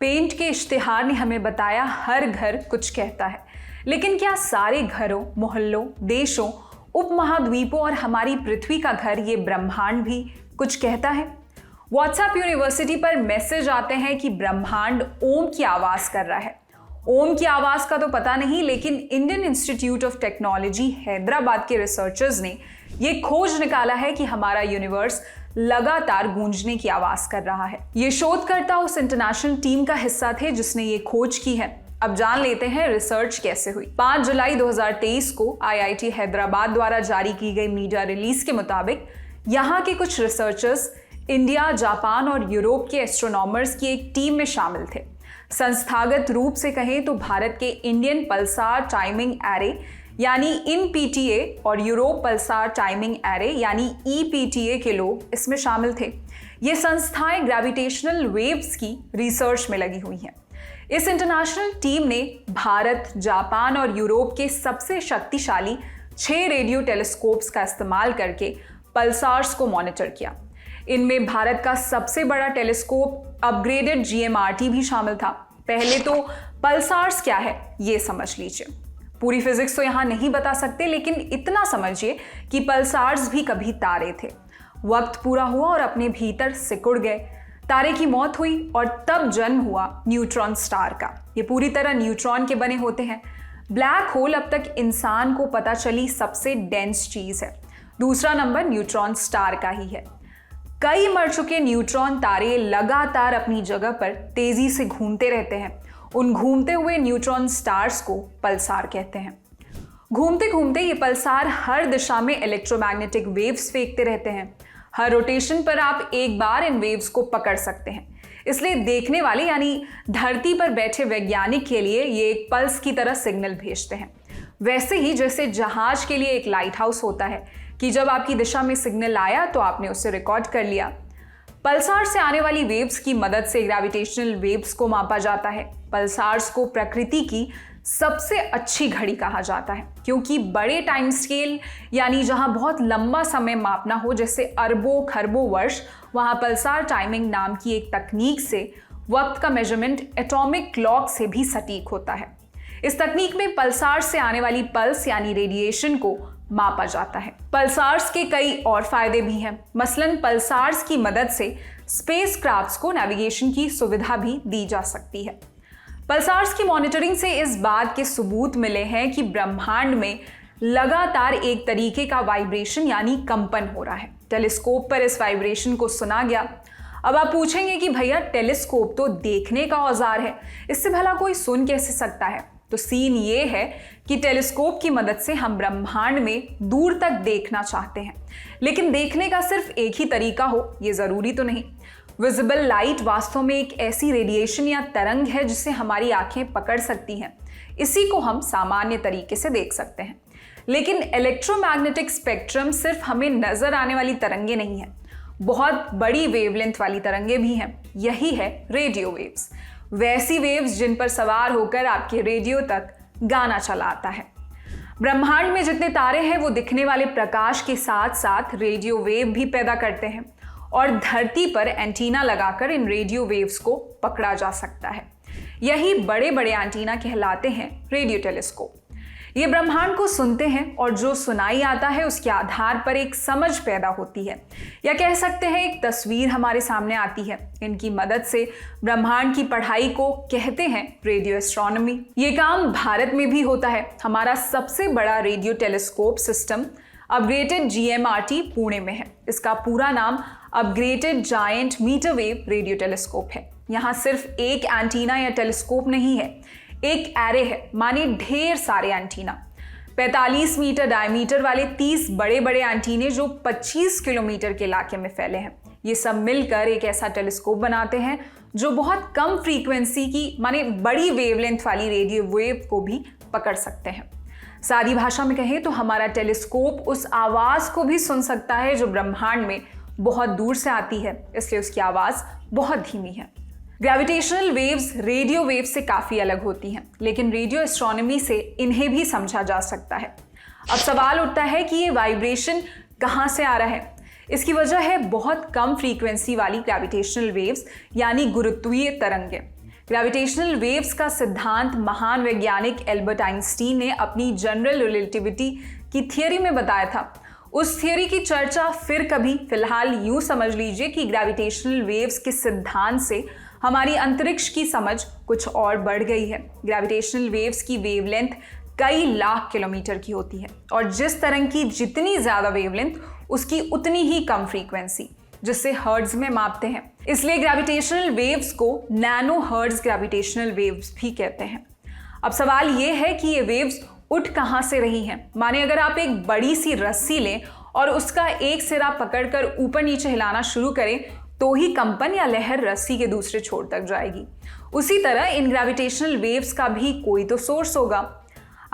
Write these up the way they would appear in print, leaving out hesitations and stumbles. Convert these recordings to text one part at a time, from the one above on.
Paint के इश्तिहार ने हमें बताया हर घर कुछ कहता है, लेकिन क्या सारे घरों, मोहल्लों, देशों, उपमहाद्वीपों और हमारी पृथ्वी का घर ये ब्रह्मांड भी कुछ कहता है? व्हाट्सएप यूनिवर्सिटी पर मैसेज आते हैं कि ब्रह्मांड ओम की आवाज कर रहा है। ओम की आवाज का तो पता नहीं, लेकिन Indian institute of technology Hyderabad के रिसर्चर्स ने यह खोज निकाला है कि हमारा यूनिवर्स लगातार गूंजने की आवाज कर रहा है। ये शोधकर्ता उस इंटरनेशनल टीम का हिस्सा थे जिसने ये खोज की है। अब जान लेते हैं रिसर्च कैसे हुई। 5 जुलाई 2023 को IIT हैदराबाद द्वारा जारी की गई मीडिया रिलीज के मुताबिक यहाँ के कुछ रिसर्चर्स इंडिया, जापान और यूरोप के एस्ट्रोनॉमर्स की एक टीम में शामिल थे। संस्थागत रूप से कहें तो भारत के इंडियन पल्सार टाइमिंग एरे यानी INPTA और यूरोप पल्सार टाइमिंग एरे यानी EPTA के लोग इसमें शामिल थे। ये संस्थाएं ग्रेविटेशनल वेव्स की रिसर्च में लगी हुई हैं। इस इंटरनेशनल टीम ने भारत, जापान और यूरोप के सबसे शक्तिशाली 6 रेडियो टेलीस्कोप्स का इस्तेमाल करके पल्सार्स को मॉनिटर किया। इनमें भारत का सबसे बड़ा टेलीस्कोप अपग्रेडेड GMRT भी शामिल था। पहले तो पल्सार्स क्या है ये समझ लीजिए। पूरी फिजिक्स तो यहाँ नहीं बता सकते, लेकिन इतना समझिए कि पल्सार्स भी कभी तारे थे। वक्त पूरा हुआ और अपने भीतर सिकुड़ गए। तारे की मौत हुई और तब जन्म हुआ न्यूट्रॉन स्टार का। ये पूरी तरह न्यूट्रॉन के बने होते हैं। ब्लैक होल अब तक इंसान को पता चली सबसे डेंस चीज है। दूसरा नंबर न्यूट्रॉन स्टार का ही है। कई मर चुके न्यूट्रॉन तारे लगातार अपनी जगह पर तेजी से घूमते रहते हैं। उन घूमते हुए न्यूट्रॉन स्टार्स को पल्सार कहते हैं। घूमते घूमते ये पल्सार हर दिशा में इलेक्ट्रोमैग्नेटिक वेव्स फेंकते रहते हैं। हर रोटेशन पर आप एक बार इन वेव्स को पकड़ सकते हैं। इसलिए देखने वाले यानी धरती पर बैठे वैज्ञानिक के लिए ये एक पल्स की तरह सिग्नल भेजते हैं। वैसे ही जैसे जहाज के लिए एक लाइट हाउस होता है कि जब आपकी दिशा में सिग्नल आया तो आपने उसे रिकॉर्ड कर लिया। पल्सार से आने वाली वेव्स की मदद से ग्रेविटेशनल वेव्स को मापा जाता है। पल्सार्स को प्रकृति की सबसे अच्छी घड़ी कहा जाता है, क्योंकि बड़े टाइम स्केल यानी जहां बहुत लंबा समय मापना हो, जैसे अरबों खरबों वर्ष, वहां पल्सार टाइमिंग नाम की एक तकनीक से वक्त का मेजरमेंट एटॉमिक क्लॉक से भी सटीक होता है। इस तकनीक में पल्सार से आने वाली पल्स यानी रेडिएशन को मापा जाता है। पल्सार्स के कई और फायदे भी हैं। मसलन पल्सार्स की मदद से स्पेसक्राफ्ट्स को नेविगेशन की सुविधा भी दी जा सकती है। पल्सार्स की मॉनिटरिंग से इस बात के सबूत मिले हैं कि ब्रह्मांड में लगातार एक तरीके का वाइब्रेशन यानी कंपन हो रहा है। टेलीस्कोप पर इस वाइब्रेशन को सुना गया। अब आप पूछेंगे कि भैया टेलीस्कोप तो देखने का औजार है, इससे भला कोई सुन कैसे सकता है? तो सीन ये है कि टेलीस्कोप की मदद से हम ब्रह्मांड में दूर तक देखना चाहते हैं, लेकिन देखने का सिर्फ एक ही तरीका हो ये जरूरी तो नहीं। विजिबल लाइट वास्तव में एक ऐसी रेडिएशन या तरंग है जिसे हमारी आंखें पकड़ सकती हैं। इसी को हम सामान्य तरीके से देख सकते हैं। लेकिन इलेक्ट्रोमैग्नेटिक स्पेक्ट्रम सिर्फ हमें नजर आने वाली तरंगे नहीं है, बहुत बड़ी वेवलेंथ वाली तरंगे भी हैं। यही है रेडियो वेव्स, वैसी वेव्स जिन पर सवार होकर आपके रेडियो तक गाना चला आता है। ब्रह्मांड में जितने तारे हैं वो दिखने वाले प्रकाश के साथ साथ रेडियो वेव भी पैदा करते हैं, और धरती पर एंटीना लगाकर इन रेडियो वेव्स को पकड़ा जा सकता है। यही बड़े बड़े एंटीना कहलाते हैं रेडियो टेलीस्कोप। ये ब्रह्मांड को सुनते हैं और जो सुनाई आता है उसके आधार पर एक समझ पैदा होती है, या कह सकते हैं एक तस्वीर हमारे सामने आती है। इनकी मदद से ब्रह्मांड की पढ़ाई को कहते हैं रेडियो एस्ट्रोनॉमी। ये काम भारत में भी होता है। हमारा सबसे बड़ा radio telescope system upgraded GMRT Pune में है। इसका पूरा नाम upgraded giant metre wave radio telescope है। यहाँ सिर्फ एक एंटीना या टेलीस्कोप नहीं है, एक एरे है, माने ढेर सारे एंटीना। 45 मीटर डायमीटर वाले 30 बड़े बड़े एंटीने जो 25 किलोमीटर के इलाके में फैले हैं। ये सब मिलकर एक ऐसा टेलीस्कोप बनाते हैं जो बहुत कम फ्रीक्वेंसी की माने बड़ी वेवलेंथ वाली रेडियो वेव को भी पकड़ सकते हैं। सादी भाषा में कहें तो हमारा टेलीस्कोप उस आवाज को भी सुन सकता है जो ब्रह्मांड में बहुत दूर से आती है, इसलिए उसकी आवाज बहुत धीमी है। ग्रेविटेशनल वेव्स रेडियो वेव्स से काफी अलग होती हैं, लेकिन रेडियो एस्ट्रोनॉमी से इन्हें भी समझा जा सकता है। अब सवाल उठता है कि ये वाइब्रेशन कहाँ से आ रहा है? इसकी वजह है बहुत कम फ्रीक्वेंसी वाली ग्रेविटेशनल वेव्स यानी गुरुत्वीय तरंगें। ग्रेविटेशनल वेव्स का सिद्धांत महान वैज्ञानिक एल्बर्ट आइंस्टीन ने अपनी जनरल रिलेटिविटी की थियरी में बताया था। उस थियरी की चर्चा फिर कभी, फिलहाल यूं समझ लीजिए कि ग्रेविटेशनल वेव्स के सिद्धांत से हमारी अंतरिक्ष की समझ कुछ और बढ़ गई है। ग्रेविटेशनल वेव्स की वेवलेंथ कई लाख किलोमीटर की होती है और जिस तरंग की जितनी ज्यादा वेवलेंथ उसकी उतनी ही कम फ्रीक्वेंसी, जिसे हर्ट्ज में मापते हैं। इसलिए ग्रेविटेशनल वेव्स को नैनो हर्ट्ज ग्रेविटेशनल वेव्स भी कहते हैं। अब सवाल यह है कि ये वेव्स उठ कहां से रही हैं। माने अगर आप एक बड़ी सी रस्सी लें और उसका एक सिरा पकड़कर ऊपर नीचे हिलाना शुरू करें तो ही कंपन या लहर रस्सी के दूसरे छोर तक जाएगी। उसी तरह इन ग्रेविटेशनल वेव्स का भी कोई तो सोर्स होगा।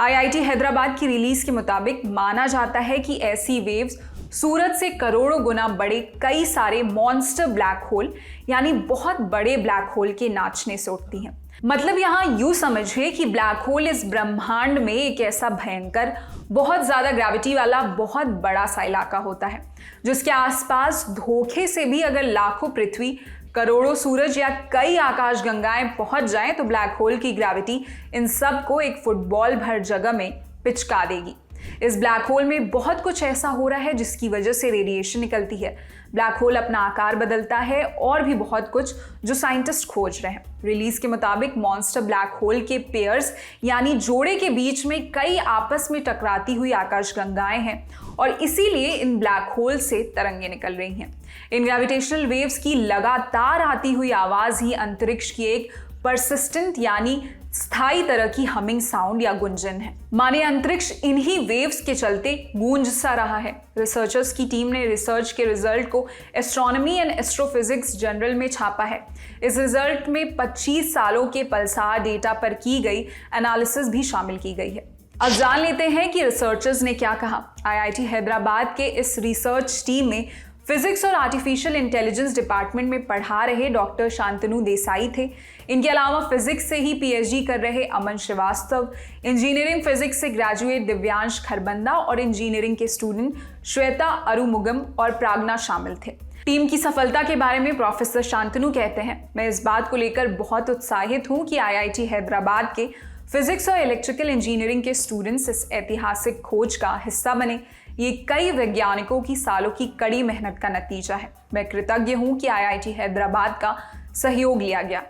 IIT हैदराबाद की रिलीज के मुताबिक माना जाता है कि ऐसी वेव्स सूरज से करोड़ों गुना बड़े कई सारे मॉन्स्टर ब्लैक होल यानी बहुत बड़े ब्लैक होल के नाचने से उठती हैं। मतलब यहां यूं समझिए कि ब्लैक होल इस ब्रह्मांड में एक ऐसा भयंकर, बहुत ज्यादा ग्रेविटी वाला बहुत बड़ा सा इलाका होता है जिसके आसपास धोखे से भी अगर लाखों पृथ्वी, करोड़ों सूरज या कई आकाश गंगाएं पहुंच जाएं तो ब्लैक होल की ग्रेविटी इन सब को एक फुटबॉल भर जगह में पिचका देगी। इस ब्लैक होल में बहुत कुछ ऐसा हो रहा है जिसकी वजह से रेडिएशन निकलती है। ब्लैक होल अपना आकार बदलता है और भी बहुत कुछ जो साइंटिस्ट खोज रहे हैं। रिलीज के मुताबिक मॉन्स्टर ब्लैक होल के पेयर्स यानी जोड़े के बीच में कई आपस में टकराती हुई आकाशगंगाएं हैं और इसीलिए इन ब्लैक होल से तरंगें निकल रही हैं। इन ग्रेविटेशनल वेव्स की लगातार आती हुई आवाज ही अंतरिक्ष की एक परसिस्टेंट यानी स्थायी तरह की हमिंग साउंड या गुंजन है। माने अंतरिक्ष इन्हीं वेव्स के चलते गूंज सा रहा है। रिसर्चर्स की टीम ने रिसर्च के रिजल्ट को एस्ट्रोनॉमी एंड एस्ट्रोफिजिक्स जर्नल में छापा है। इस रिजल्ट में 25 सालों के पल्सार डेटा पर की गई एनालिसिस भी शामिल की गई है। अब जान लेते हैं कि रिसर्चर्स ने क्या कहा। IIT हैदराबाद के इस रिसर्च टीम में फिजिक्स और आर्टिफिशियल इंटेलिजेंस डिपार्टमेंट में पढ़ा रहे डॉक्टर शांतनु देसाई थे। इनके अलावा फिजिक्स से ही PhD कर रहे अमन श्रीवास्तव, इंजीनियरिंग फिजिक्स से ग्रेजुएट दिव्यांश खरबंदा और इंजीनियरिंग के स्टूडेंट श्वेता अरुमुगम और प्राग्ना शामिल थे। टीम की सफलता के बारे में प्रोफेसर शांतनु कहते हैं, मैं इस बात को लेकर बहुत उत्साहित हूं कि IIT हैदराबाद के फिजिक्स और इलेक्ट्रिकल इंजीनियरिंग के स्टूडेंट्स इस ऐतिहासिक खोज का हिस्सा बने। ये कई वैज्ञानिकों की सालों की कड़ी मेहनत का नतीजा है। मैं कृतज्ञ हूं कि IIT हैदराबाद का सहयोग लिया गया।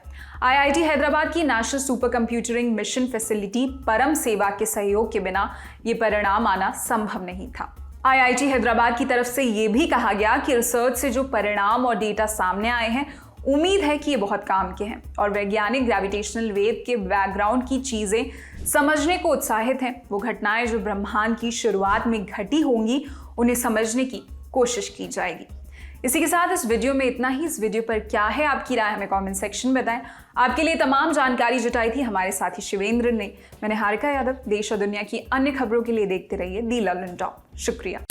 IIT हैदराबाद की national super computing mission facility परम सेवा के सहयोग के बिना ये परिणाम आना संभव नहीं था। IIT हैदराबाद की तरफ से ये भी कहा गया कि रिसर्च से जो परिणाम और डेटा सामने आए हैं, उम्मीद है कि ये बहुत काम के हैं और वैज्ञानिक ग्रेविटेशनल वेव के बैकग्राउंड की चीजें समझने को उत्साहित हैं। वो घटनाएं जो ब्रह्मांड की शुरुआत में घटी होंगी, उन्हें समझने की कोशिश की जाएगी। इसी के साथ इस वीडियो में इतना ही। इस वीडियो पर क्या है आपकी राय, हमें कमेंट सेक्शन में बताएं। आपके लिए तमाम जानकारी जुटाई थी हमारे साथी शिवेंद्र ने। मैं निहारिका यादव। देश और दुनिया की अन्य खबरों के लिए देखते रहिए दी ललन टॉप। शुक्रिया।